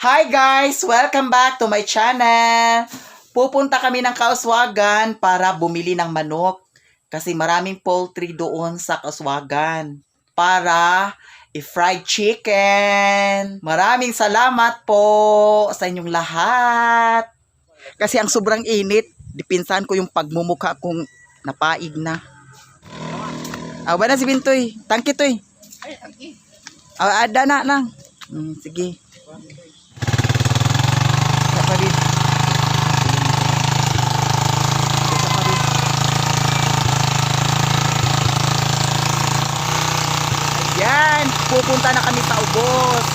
Hi guys! Welcome back to my channel! Pupunta kami ng Kauswagan para bumili ng manok. Kasi maraming poultry doon sa Kauswagan. Para i-fried chicken. Maraming salamat po sa inyong lahat. Kasi ang sobrang init, dipinsan ko yung pagmumukha kong napaig na. Wala si Bintoy. Tangki to eh. Ay, tangki. Ada na lang. Sige. Kapatid. Ayan, pupunta na kami sa ubos.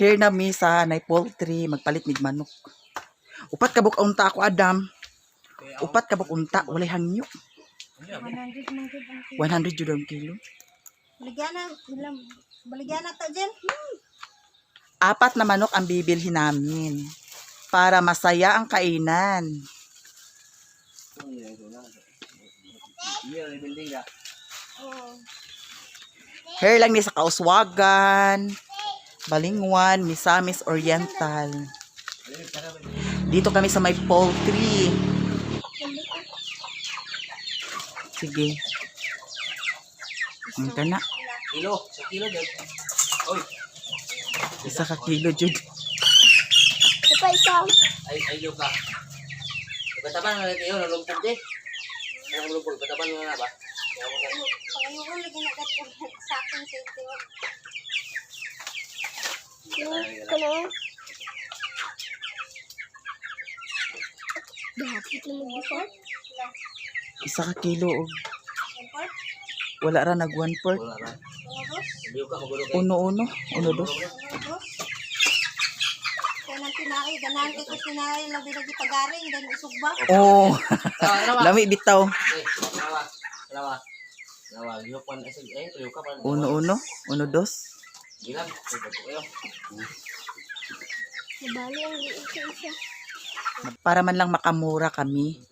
Here na mi sa nay poultry, magpalit mig manok. Upat kabuk unta ako Adam. Upat kabuk unta, walay hangyo. 100 jud ang kilo. Baligyan na to dyan. Apat na manok ang bibilhin namin para masaya ang kainan. Here lang ni sa Kauswagan, Balingwan, Misamis Oriental. Dito kami sa may poultry. Sige. Ang kana. Kilo, sa kilo dyan. Oy, Isa ka kilo jud. Ito ikaw. ay ka. Pagkataban na kayo, nalumpog din. Anong nalumpog? Pagkataban na ba? Pangayuhon lagi na kato sa akin sa ito. Kano? Dahapit na mag-report? Isa ka kilo og wala ra nag 1 port. Wala na. Sabiyo ka, magulo kayo. Uno, dos. Kaya nang tinari, ganahan kay ko tinari, labi-labi tagaring, dan usog ba? Oh, Nawa. lami bitaw. Nawa. Liyo pa na isa. Liyo ka pa. Uno, dos. Gilang. Kayo. Nabali ang isa-isa. Para man lang makamura kami.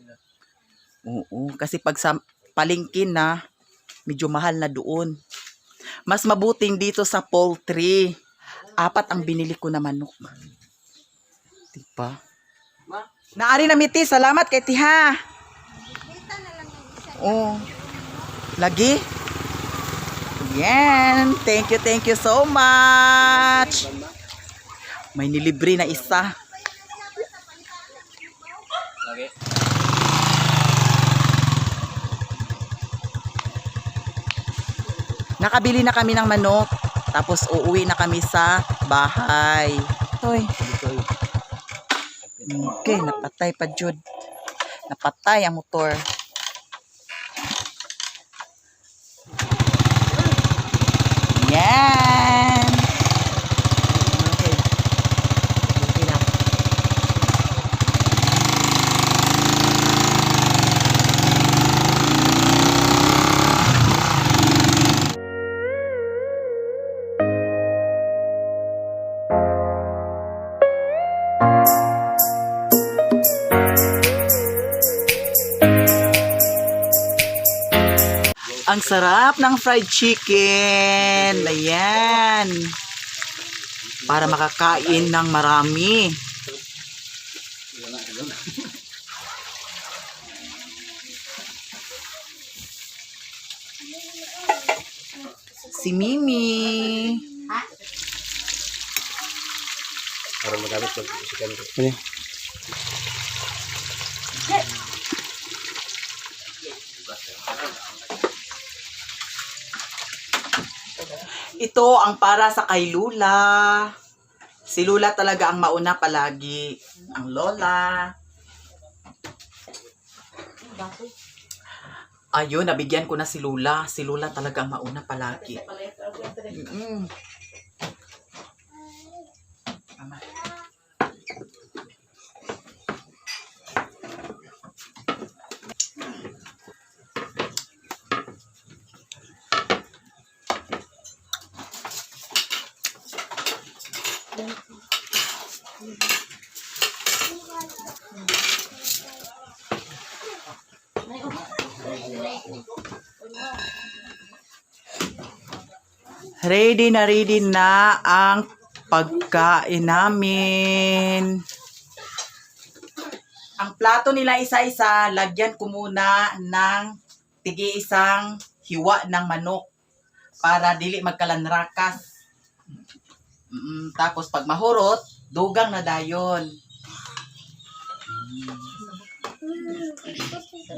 Oo, kasi pag sa palengke na, medyo mahal na doon. Mas mabuting dito sa poultry. 4 ang binili ko na manok. Diba? Naari na miti, salamat kay Tiha. Kita na lang yung isa. Oh. Lagi? Yan. Thank you so much. May nilibre na isa. Lagi. Nakabili na kami ng manok. Tapos uuwi na kami sa bahay. Hoy. Okay, napatay pa jud. Napatay ang motor. Yan. Okay. Okay na. Ang sarap ng fried chicken. Ayan. Para makakain ng marami. Si Mimi. Para magamit pag-isikan ko. Ito ang para sa kay Lula. Si Lula talaga ang mauna palagi. Ang lola. Ayun, nabigyan ko na si Lula. Si Lula talaga ang mauna palagi. Mm-mm. Mama. Ready na ang pagkain namin. Ang plato nila isa-isa, lagyan ko muna ng tigi-isang hiwa ng manok para dili magkalanrakas. Tapos pag mahurot, dugang na dayon.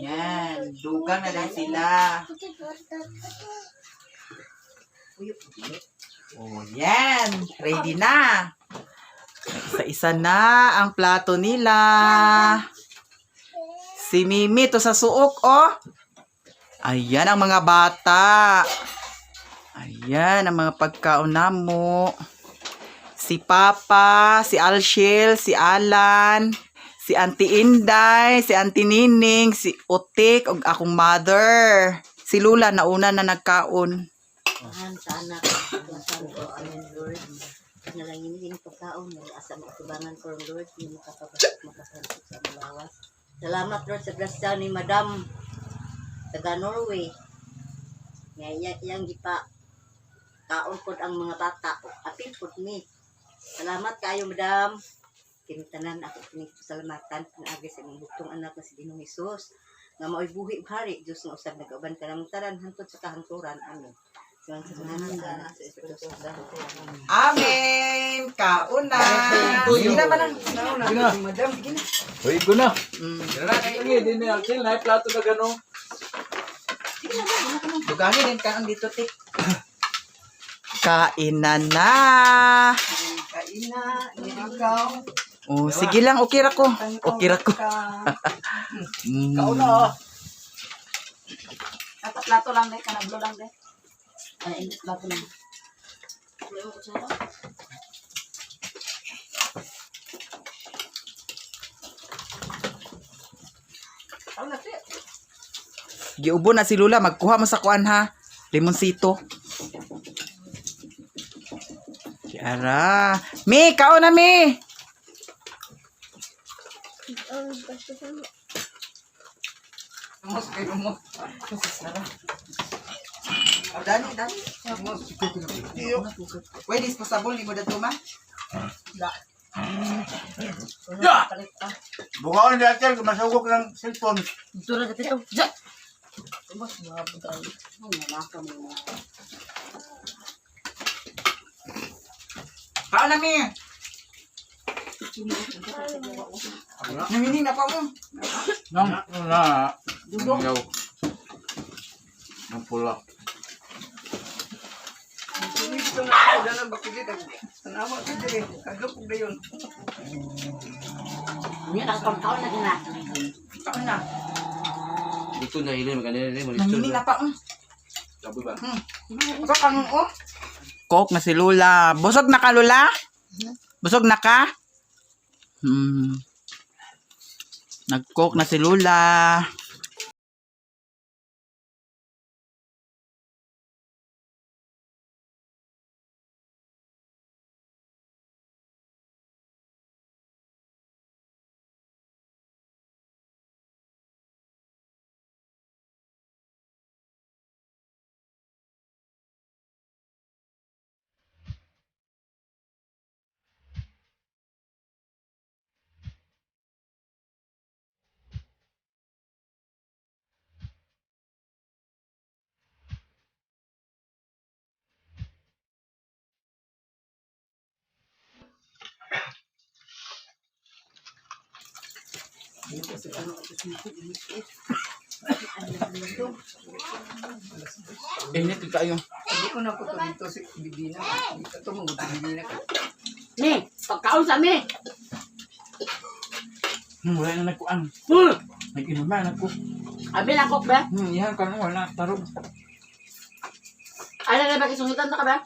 Yan, dugang na dayon sila. Oh, yan. Ready na. Isa-isa na ang plato nila. Si Mimi to sa suok, oh. Ayan ang mga bata. Ayan ang mga pagkaon namo. Si Papa, si Alshel, si Alan, si Auntie Inday, si Auntie Nining, si Utik, ug akong mother. Si Lula nauna na nagkaon. Sana tuwasan ko amin Lord. Nalangin pagkaon ng asa matubangan ko Lord, hindi makapagpapasalamat sa malawas. Salamat Lord sa grasya ni Madam taga Norway. Nga yang gipa kaon pod ang mga bata. Apil pod ni. Salamat kayo Madam. Kinitanan ako salamatan pinaagi sa imong butong anak na si Ginoong Hesus. Nga mao'y buhi hari Dios nga usab nag-uban kanang tanan hangtod sa kahangturan. Amen. Amen! Kaon na! Sige na ba lang? Madam, uy, ko na. Hindi na Alcel, na plato na gano'n. Dugangin din kaon dito, tik. Kainan na! Kain na, ikaw. Oh, sige lang, okay ra ko. Okay ra ko. Kaon na. Plato lang deh, kanablo lang deh. Ay, plato lang. Giubo na si Lula, magkuha mo sa kuan ha. Limonsito. Kiara. Mi, kaon na mi. Amos kayo mo. Oh, dani. Pwede disposable ni mo dato ma? Ya! Bukaon ni Alcel, masugok ng cellphone. Ito na dito. Ja. Mas mabot tayo. Nalaka mo na. Kaon na mi. Nanginig na pa mo. Na. Yaw. Ng pula. Yan ang pagkaon na gina. Kaon na. Dito na hilin, maganda rin. Nanginig na pa mo. Sabi ba? Ito kanong oh. Coke na si Lula. Busog na ka, Lula? Busog na ka? Nag-coke na si Lula. Init kayo. Hindi ko na po ito dito si Bibina. Dito ito mga Bibina ka. Ni, pagkaon sa mi. Wala na nagkuan. Nag-inom na nagku. Abi lang kok ba? Yan ka na wala tarong. Ano na ba kisungitan ta ka ba?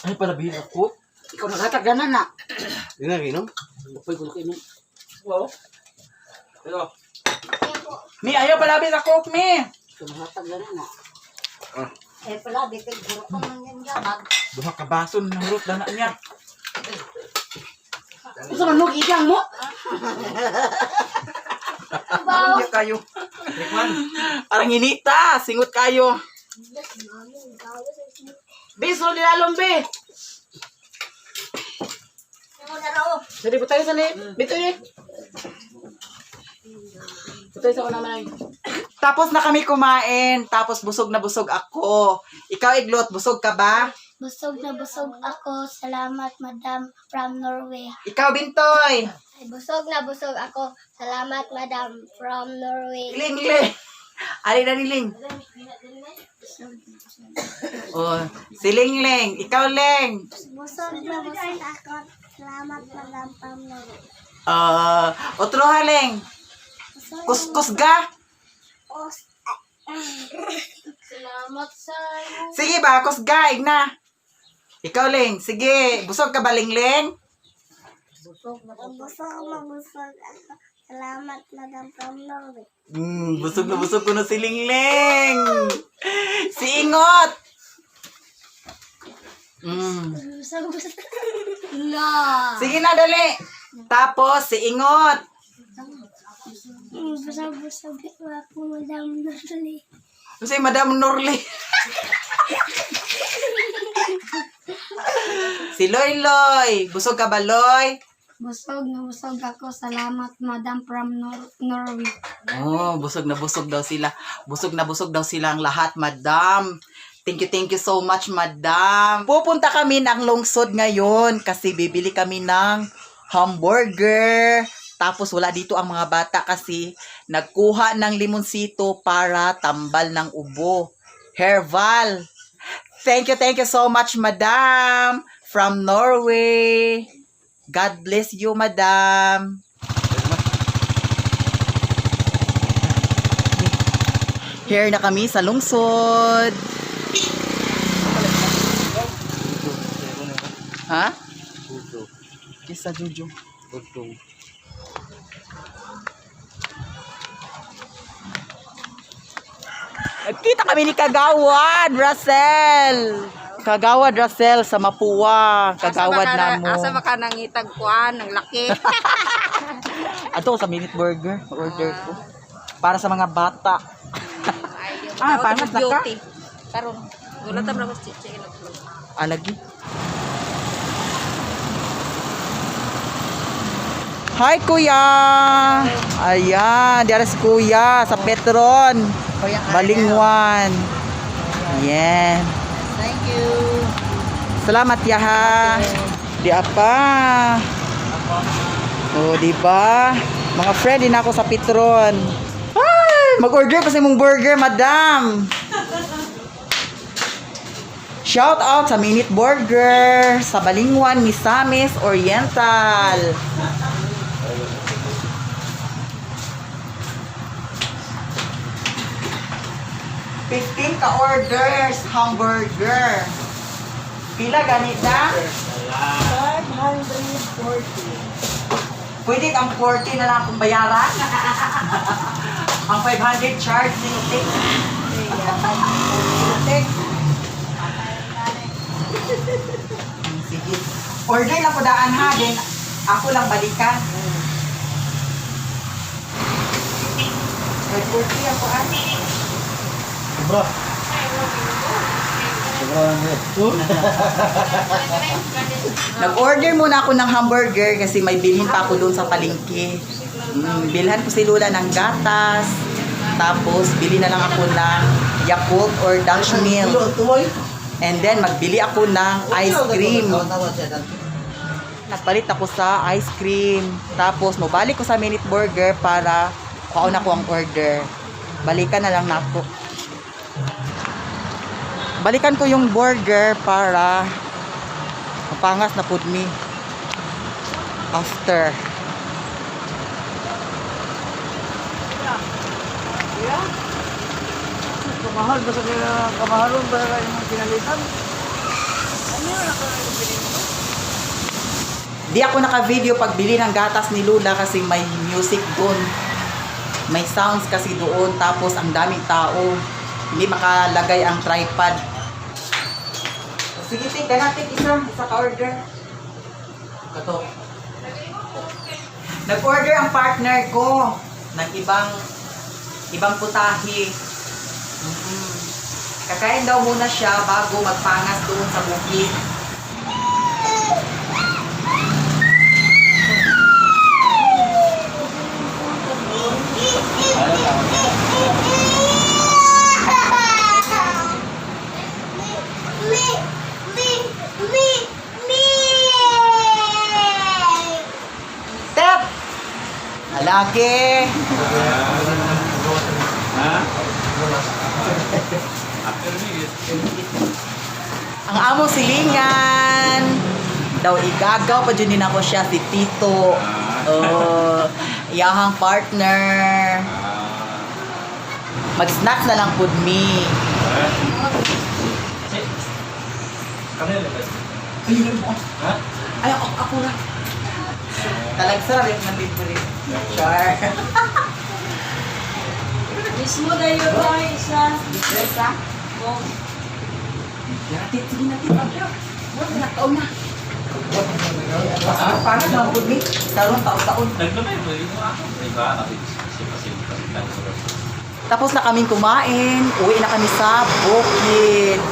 Ay pala bihin ako. Ikaw naghataganan na. Hindi na ginom. Uy, gulo kayo. Wow. Pero Mi, ayaw palabis ako, Mi. Ikaw naghataganan na. Eh pala, di kay guro ka man yan gamag. Duha ka bason ng root na niya. Gusto man mo igang mo? Ano kayo? Arang inita, singot kayo. Biso nilalong, Bi. Jadi butay sa ni. Bitoy. Butay sa ko naman. Tapos na kami kumain, tapos busog na busog ako. Ikaw, Iglot, busog ka ba? Busog na busog ako. Salamat, Madam from Norway. Ikaw, Bintoy. Ay, busog na busog ako. Salamat, Madam from Norway. Ling, Ling. Ali na ni Ling. Oh, si Ling Ling. Ikaw, Ling. Busog na busog ako. Salamat, Madam from Norway. Otro ha, Ling. Kuskus ga. Salamat sa iyo. Sige ba, kusgaig na. Ikaw, Ling. Sige, busog ka ba, Ling Ling? Busog na busog ako. Salamat, Madam from Norway. Busog na busog ko na si Ling Ling. Si Ingot. Busog busog. La. Sige na, dali. Tapos, si Ingot. Busog busog ako, Madam Norway. Si Madam Norli. Si Loy Loy. Busog ka ba, Loy? Busog na busog ako. Salamat, Madam from Norway. Oh, busog na busog daw sila. Busog na busog daw sila ang lahat, Madam. Thank you so much, Madam. Pupunta kami ng lungsod ngayon kasi bibili kami ng hamburger. Tapos wala dito ang mga bata kasi nagkuha ng limonsito para tambal ng ubo. Herval. Thank you so much, Madam. From Norway. God bless you, Madam. Here na kami sa lungsod. Ha? Kisa Juju. Kita kami ni Kagawad, Russell. Kagawad, Russell, sa Mapua. Kagawad na mo. Asa baka nangitag kuan, ng laki. Ato sa minute burger, order ko. Para sa mga bata. Paano sa ka? Karon, wala ta bra chichi ina. Alagi. Hi, Kuya! Ayan, diara si Kuya sa Petron. Balingwan. Yan. Thank you. Salamat, Yaha. Di apa. O, di ba? Mga friend din ako sa Petron. Ay, mag-order pa sa mong burger, madam. Shout out sa Minute Burger, sa Balingwan, Misamis, Oriental. $15 ka orders, hamburger. Pila ganit na? 540. Pwede kang 40 na lang kung bayaran. Ang 500 charge ni Utik. Sige. Order lang ko daan ha, din ako lang balikan. 540 ako ate. Sobra. Sobra lang eh. Nag-order muna ako ng hamburger kasi may bilhin pa ako doon sa palengke. Bilhan ko si Lula ng gatas. Tapos, bili na lang ako ng Yakult or Dutch Mill. And then, magbili ako ng ice cream. Nagpalit ako sa ice cream. Tapos, mabalik ko sa Minute Burger para kauna ko ang order. Balikan na lang na ako. Balikan ko yung burger para mapangas na pud mi. After. Kamahal ba sa kaya kamahalon ba yung pinalitan? Di ako naka-video pagbili ng gatas ni Lula kasi may music doon. May sounds kasi doon. Tapos ang daming tao. Hindi makalagay ang tripod. Sige, take natin isa ka-order. Ito. Nag-order ang partner ko ng ibang putahe. Kakain daw muna siya bago magpangas doon sa bukid. Tep! Alagi! Ang amo silingan. Daw igagaw pa dyan din ako siya si Tito. Oh, iyahang partner. Mag-snacks na lang pud me. Ayun mo. Ay, ako na. Talag sarap yung nandito. Char. Mismo na yun ba isa? Isa? Oh. Natin, sige natin. Huwag na, taon na. Paano naman pud me? Taon. Naglamay mo yun ako. Iba, Tapos na kaming kumain. Uwi na kami sa bukid.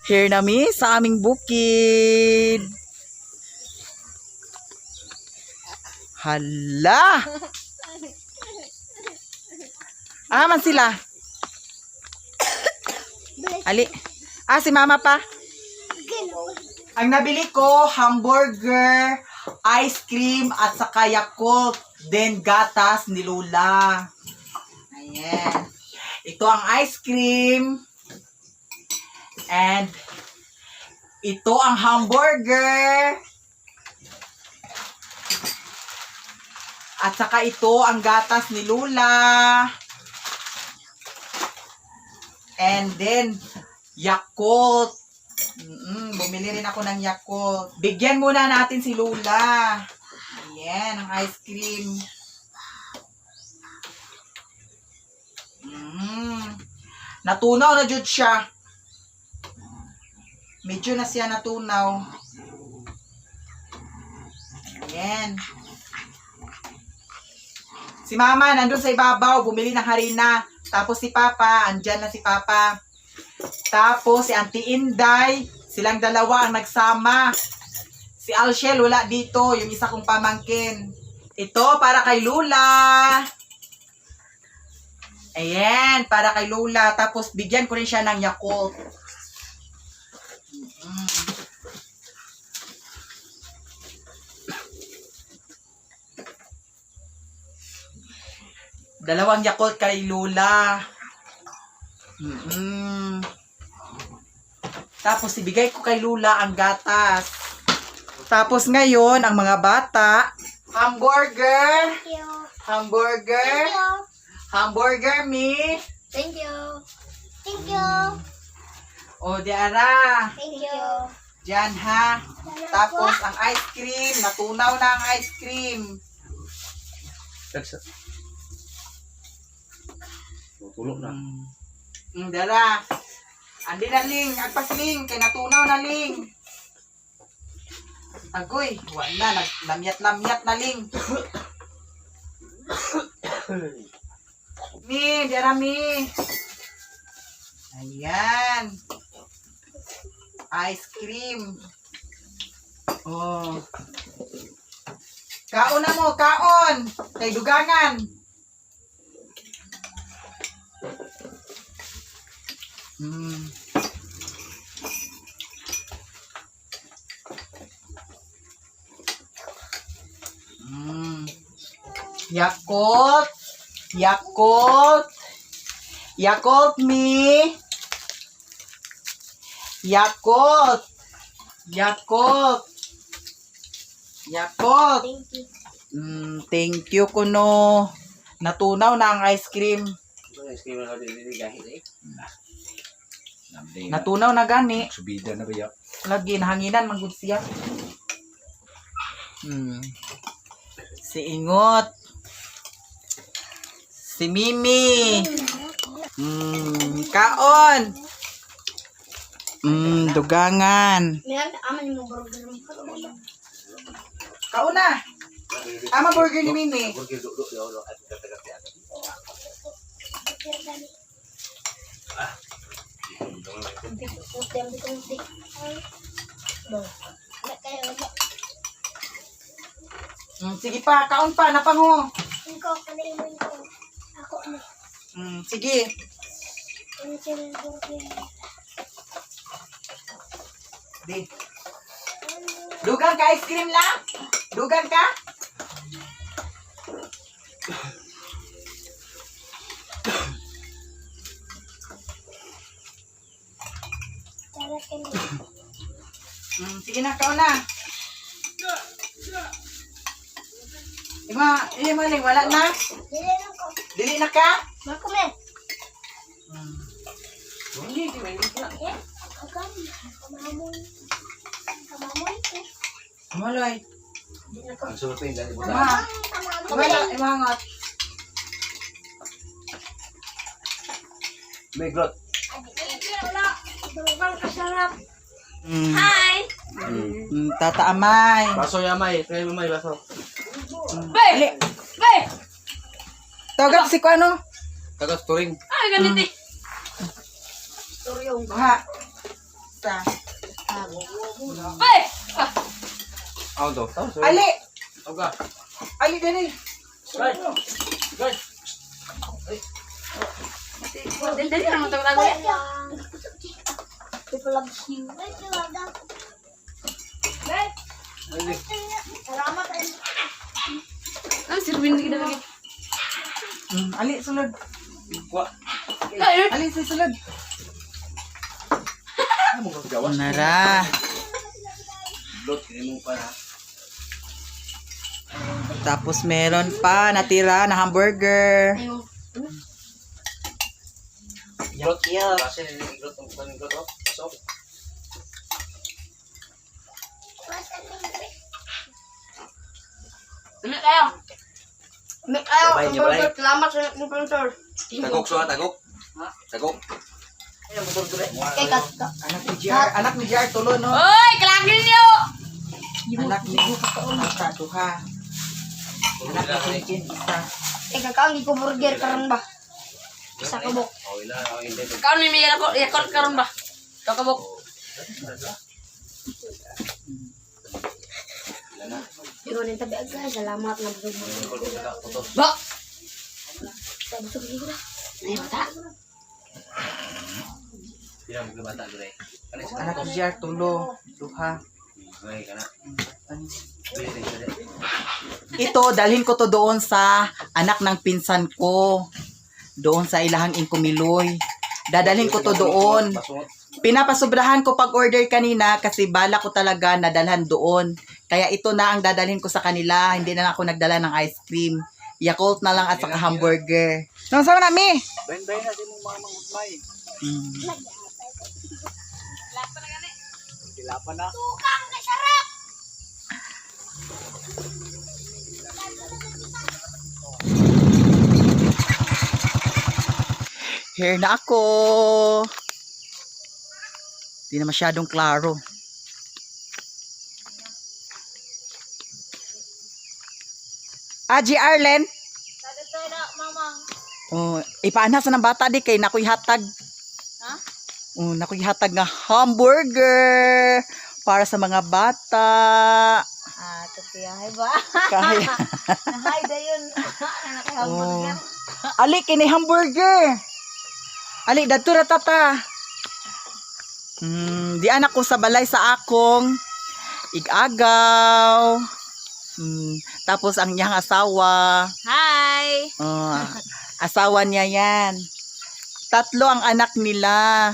Here nami sa aming bukid. Hala! Man sila. Ali. Si mama pa. Ang nabili ko, hamburger, ice cream, at saka Yakult. Then gatas ni Lula. Ayan. Ito ang ice cream. And ito ang hamburger. At saka ito ang gatas ni Lula. And then Yakult. Bumili rin ako ng Yakult. Bigyan muna natin si Lula. Ayan, ang ice cream. Natunaw na jud siya. Medyo na siya natunaw. Ayan. Si Mama nandun sa ibabaw, bumili ng harina. Tapos si Papa, andyan na si Papa. Tapos si Auntie Inday, silang dalawa ang nagsama. Si Alshel wala dito, yung isa kong pamangkin. Ito para kay Lula. Ayan, para kay Lula. Tapos bigyan ko rin siya ng Yakult. Dalawang Yakult kay Lula. Tapos ibigay ko kay Lula ang gatas. Tapos ngayon, ang mga bata, hamburger. Thank you. Hamburger. Thank you. Hamburger me. Thank you. Thank you. O, diara. Thank you. Diyan ha. Tapos ang ice cream. Natunaw na ang ice cream. Tulog na. Dara. Andi na ling. Agpas ling. Kay natunaw na ling. Agoy. Wala. Lamyat-lamyat na ling. Mi. Diara mi. Ayan. Ice cream. Oh. Kaon na mo. Kaon. Kay dugangan. Mm. Mm. Yakult. Yakult. Yakult me. Yakult. Yakult. Yakult. Thank you. Thank you kuno. Natunaw na ang ice cream. Scream na din gahit eh. Natunaw na gani. Subida na ba ya? Lagi nahanginan manggod siya. Si Ingot. Si Mimi. Kaon. Dugangan. Meron aman yung burger mo. Kaon na. Ama burger ni Mimi. Burger do at tagak ya. Sige pa, kaon pa, napango. Ikaw, kanainin ko. Ako, ano? Sige. Ano sila yung burger? Di. Dugang ka ice cream lang? Dugang ka? Tara, kanin. Sige na, kaon na. Ima ning wala na? Dili lang ko. Dili na ka? Makume. Hindi di may na. Agam. Kamamoy. Kamamoy ko. Maloy. Ang sulpin dali mo. Ima. Wala, imangot. May grot. Dugang kasarap. Hi. Tata Amay. Baso yamay, kay may baso. Ali. Tawag si Kuano. Tagas turing. Ay, ganito eh. Ha. Ta. Ay! Ako to. Ali. Oga. Ali dali. Guys. Guys. Dali lang ang tago yan. People love you. Thank you, Lada. Salamat. Ang sirbin kita lagi. Ali sulod. Kwa. Ali si sulod. Ano mo gawas? Nara. Blot kini mo pa na. Tapos meron pa natira na hamburger. Blot. Kasi ni blot ang blot oh. So. Dali kayo. Dali kayo. Jabay, jabay. Salamat sa sponsor. Tagok so tagok. Ha? Tagok. Ay, motor dure. Anak ni JR tulo no. Oy, kalagin niyo! Anak ni Ata duha. Anak ni Kinkin isa. Kakaon ko burger karon ba? Isa ka bok. Oh, ila, oh, hindi. Ikaw ni may yakot karon ba? Kakabok. Pero rin tabi agay. Salamat na burger. Ba? Busog lagi na. Ay, mata. Pila mo bata dure. Ano sa Anak ni JR tulo. Duha. Ay, kana. Pwede dure. Ito, dalhin ko to doon sa anak ng pinsan ko. Doon sa ilahang Inkumiloy. Dadalhin ko to doon. Pinapasobrahan ko pag-order kanina kasi bala ko talaga nadalhan doon. Kaya ito na ang dadalhin ko sa kanila. Hindi na ako nagdala ng ice cream. Yakult na lang at saka hamburger. Nang sama na, Mi? Ben-ben na din mong mga mangutmay. Dilapan na. Tukang kasarap. Here na ako. Hindi na masyadong klaro. Aji Arlen. Oh, ipaana sa ng bata di kay nakoy hatag. Ha? Oh, nakoy hatag nga hamburger para sa mga bata. Tupiyahay ba? Kaya. Nahay da yun. Oh. Ali kini hamburger. Ali dadto ra tata. Di anak ko sa balay sa akong igagaw. Tapos ang niyang asawa. Hi! Asawa niya yan. 3 ang anak nila.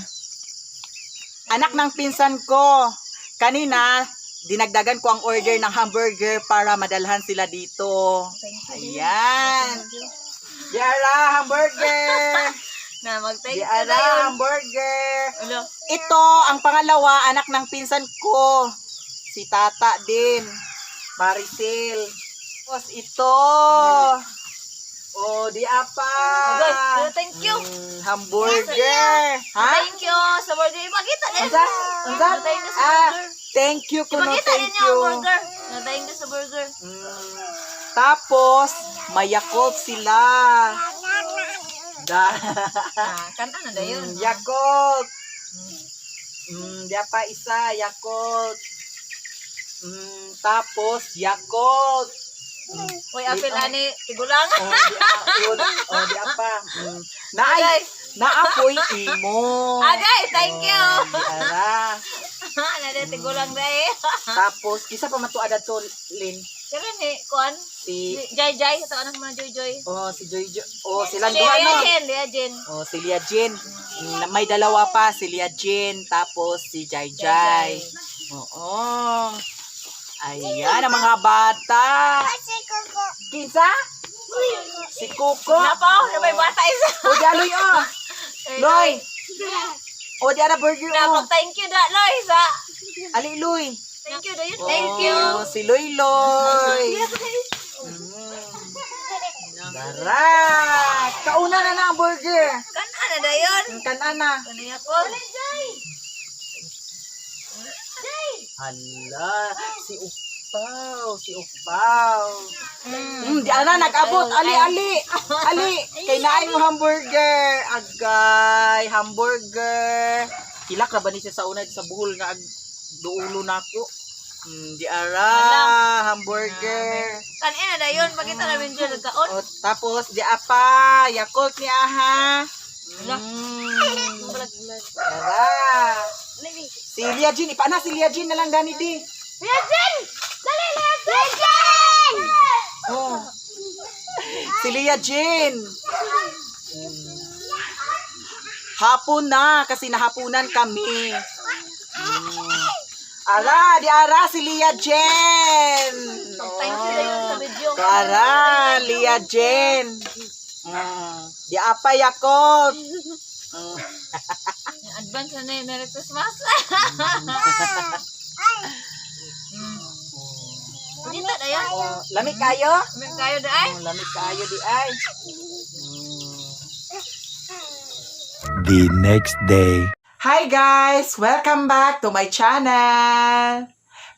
Anak ng pinsan ko. Kanina, dinagdagan ko ang order ng hamburger para madalhan sila dito. Ayan. Diara, hamburger. Na mag-thank you Diara, na yun. hamburger. Ano? Ito, ang pangalawa, anak ng pinsan ko. Si Tata din. Maricel. Tapos ito. Oh, di apa. Okay, thank you. Hamburger. Ha? Thank you sa burger. Ipakita din. Unsa? Unsa? Thank you sa burger. Thank you kuno, Ipakita thank din yung you. burger. Thank you sa burger. Tapos, mayakot sila. Kanta na da yun. Yakult. Di apa isa, Yakult. Tapos, Yakult. Uy, apil ani, tigulang. Di apa. Naapoy imo. Agay, thank you. Diara. Nada tigulang dahil. Tapos, kisa pa matuada to, Lin. Kaya ni, kuan? Si, Jai Jai, ito anak mo Joy Joy. si Joy Joy. Silang Si duha, no? Lia Jen. Si Lia Jin. May dalawa pa, si Lia Jin. Tapos, si Jai Jai. Oo. Ayan, ang mga bata. Kinsa? Si Kuko. Napo, may bata isa. O, di aloy, oh. Loy. O, di ara burger, Napo, oh. thank you da, Loy, sa. Ali, Loy. Thank you, Dayo. Thank you. Si Loy, Loy. Dara. Kauna na na ang burger. Kana na dayon. Kanana. Kanaya ko. Hala, si Upaw. Di ana nag-abot. Ali. Kay naay mo hamburger. Agay, hamburger. Kilak ra ba ni siya sa una sa buhol nga duulo nako. Di ara, hamburger. Kanina dayon, pakita namin dyan nagkaon. O, tapos di apa, Yakult ni aha. Tara. Si Lia Jin, ipana si Lia Jin na lang gani di. Lia Jin! Dali, Lia Jin! Oh. Si Lia Jin. Hapon na kasi nahapunan kami. Ara, di ara si Lia Jin. Thank you dayon sa video. Ara, Lia Jin. Di apa Yakult. Advance na yun, Merry Christmas. Dito dayon. Lamig kayo? May kayo daay. Lamig kayo di ay. The next day. Hi guys! Welcome back to my channel!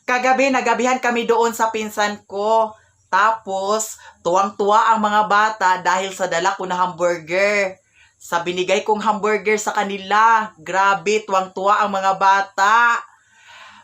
Kagabi, nagabihan kami doon sa pinsan ko. Tapos, tuwang-tuwa ang mga bata dahil sa dala ko na hamburger. Sa binigay kong hamburger sa kanila. Grabe, tuwang-tuwa ang mga bata.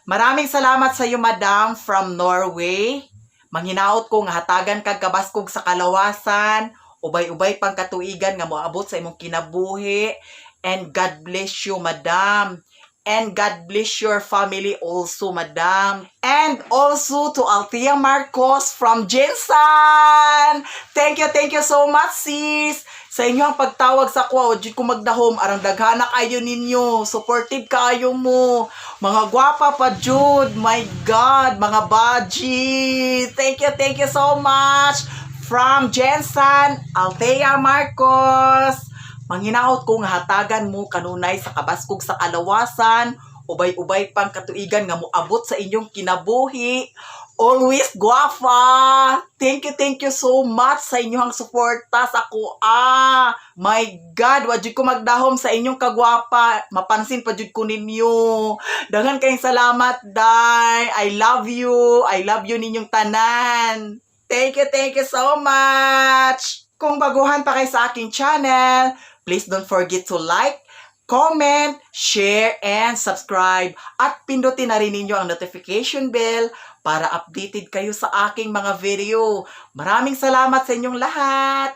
Maraming salamat sa iyo, Madam, from Norway. Manghinaot ko nga hatagan kag kabaskog sa kalawasan. Ubay-ubay pang katuigan nga moabot sa imong kinabuhi. And God bless you, Madam. And God bless your family also, Madam. And also to Althea Marcos from Jensan. Thank you so much, sis. Sa inyong pagtawag sa kwa, o ko magdahom, arang daghana kayo ninyo. Supportive kayo mo. Mga gwapa pa, Jude. My God, mga baji. Thank you so much. From Jensan, Althea Marcos. Manghinaot kong hatagan mo kanunay sa kabaskog sa kalawasan, ubay-ubay pang katuigan nga moabot sa inyong kinabuhi. Always guwapa. Thank you so much sa inyong suporta sa kuha. My God, wajud ko magdahom sa inyong kagwapa. Mapansin pa jud ko ninyo. Daghan kayong salamat, Day. I love you. I love you ninyong tanan. Thank you so much. Kung baguhan pa kayo sa aking channel, please don't forget to like, comment, share, and subscribe. At pindutin na rin ninyo ang notification bell para updated kayo sa aking mga video. Maraming salamat sa inyong lahat.